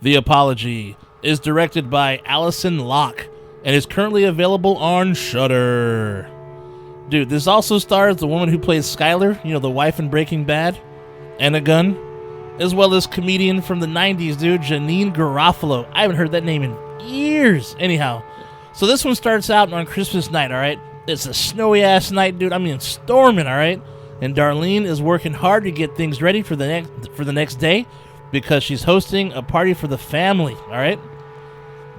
The Apology is directed by Allison Locke and is currently available on Shudder. Dude, this also stars the woman who plays Skylar, the wife in Breaking Bad, Anna Gunn, as well as comedian from the 90s, dude, Janine Garofalo. I haven't heard that name in years. Anyhow, so this one starts out on Christmas night, all right? It's a snowy-ass night, dude. I mean, storming, all right? And Darlene is working hard to get things ready for the next day because she's hosting a party for the family, all right?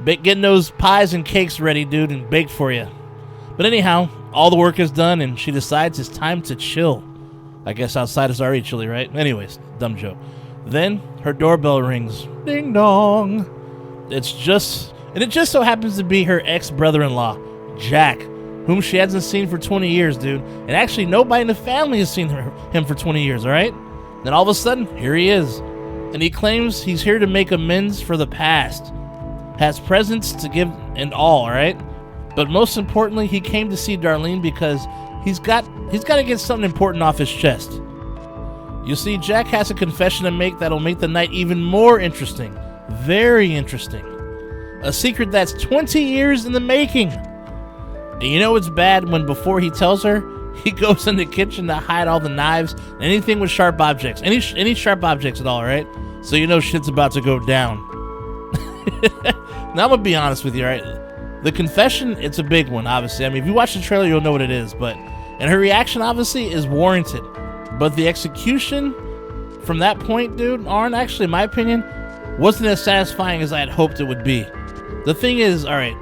Getting those pies and cakes ready, dude, and baked for you. But anyhow, all the work is done, and she decides it's time to chill. I guess outside is already chilly, right? Anyways, dumb joke. Then her doorbell rings. Ding dong. It just so happens to be her ex-brother-in-law, Jack, whom she hasn't seen for 20 years, dude. And actually, nobody in the family has seen him for 20 years, all right? Then all of a sudden, here he is. And he claims he's here to make amends for the past. Has presents to give and all right? But most importantly, he came to see Darlene because he's got to get something important off his chest. You see, Jack has a confession to make that'll make the night even more interesting. Very interesting. A secret that's 20 years in the making. And you know it's bad when before he tells her, he goes in the kitchen to hide all the knives, anything with sharp objects, any sharp objects at all, right? So you know shit's about to go down. Now I'm gonna be honest with you, right? The confession, it's a big one, obviously. I mean, if you watch the trailer, you'll know what it is. And her reaction, obviously, is warranted. But the execution from that point, dude, Arn, actually, in my opinion, wasn't as satisfying as I had hoped it would be. The thing is, all right,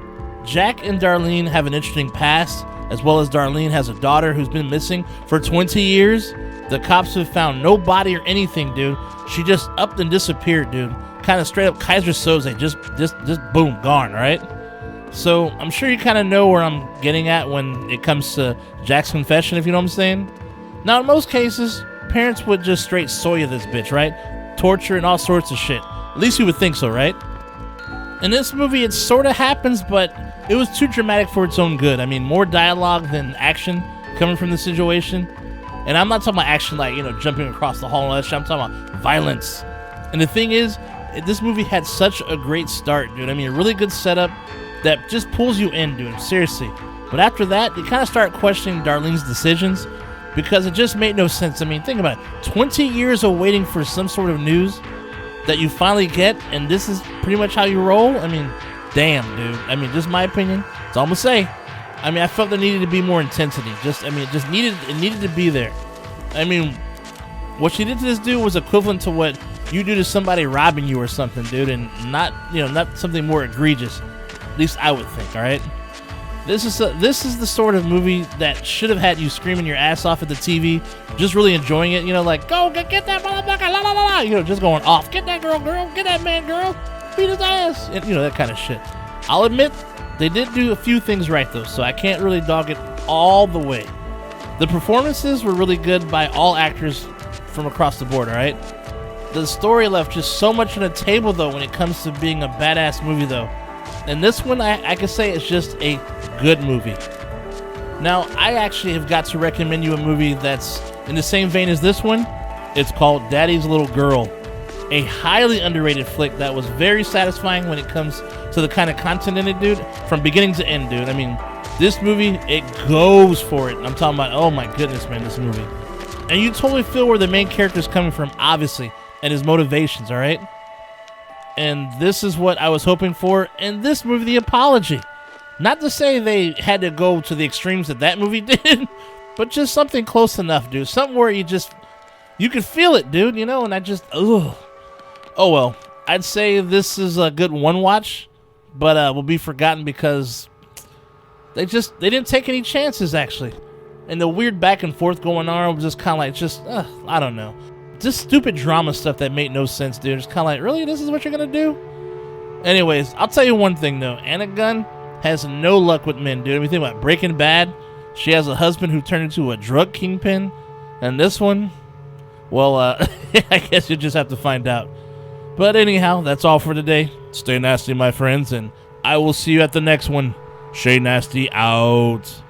Jack and Darlene have an interesting past, as well as Darlene has a daughter who's been missing for 20 years. The cops have found no body or anything, dude. She just upped and disappeared, dude. Kind of straight up Kaiser Soze, just boom, gone, right? So I'm sure you kind of know where I'm getting at when it comes to Jack's confession, if you know what I'm saying. Now, in most cases, parents would just straight soya this bitch, right? Torture and all sorts of shit. At least you would think so, right? In this movie, it sort of happens, but it was too dramatic for its own good. I mean, more dialogue than action coming from the situation. And I'm not talking about action like, jumping across the hall and all that shit. I'm talking about violence. And the thing is, this movie had such a great start, dude. I mean, a really good setup that just pulls you in, dude. Seriously. But after that, you kind of start questioning Darlene's decisions because it just made no sense. I mean, think about it. 20 years of waiting for some sort of news that you finally get, and this is pretty much how you roll? I mean, damn, dude. I mean, just my opinion. That's all I'm going to say. I mean, I felt there needed to be more intensity. It needed to be there. I mean, what she did to this dude was equivalent to what you do to somebody robbing you or something, dude, and not something more egregious. At least I would think, all right? This is the sort of movie that should have had you screaming your ass off at the TV, just really enjoying it, like, go, get that motherfucker, la, la, la, la, just going off. Get that girl, get that man, girl, beat his ass, and, that kind of shit. I'll admit, they did do a few things right, though, so I can't really dog it all the way. The performances were really good by all actors from across the board, all right? The story left just so much on the table, though, when it comes to being a badass movie, though. And this one, I can say it's just a good movie. Now, I actually have got to recommend you a movie that's in the same vein as this one. It's called Daddy's Little Girl. A highly underrated flick that was very satisfying when it comes to the kind of content in it, dude. From beginning to end, dude. I mean, this movie, it goes for it. I'm talking about, oh my goodness, man, this movie. And you totally feel where the main character is coming from, obviously, and his motivations, all right? And this is what I was hoping for in this movie, The Apology. Not to say they had to go to the extremes that movie did, but just something close enough, dude. Something where you could feel it, dude, and I just, ugh. Oh, well, I'd say this is a good one watch, but will be forgotten because they didn't take any chances, actually. And the weird back and forth going on was just kind of like, I don't know. Just stupid drama stuff that made no sense, dude. It's kind of like, really? This is what you're going to do? Anyways, I'll tell you one thing, though. Anna Gunn has no luck with men, dude. I mean, think about Breaking Bad. She has a husband who turned into a drug kingpin. And this one, well, I guess you just have to find out. But anyhow, that's all for today. Stay nasty, my friends, and I will see you at the next one. Shay Nasty out.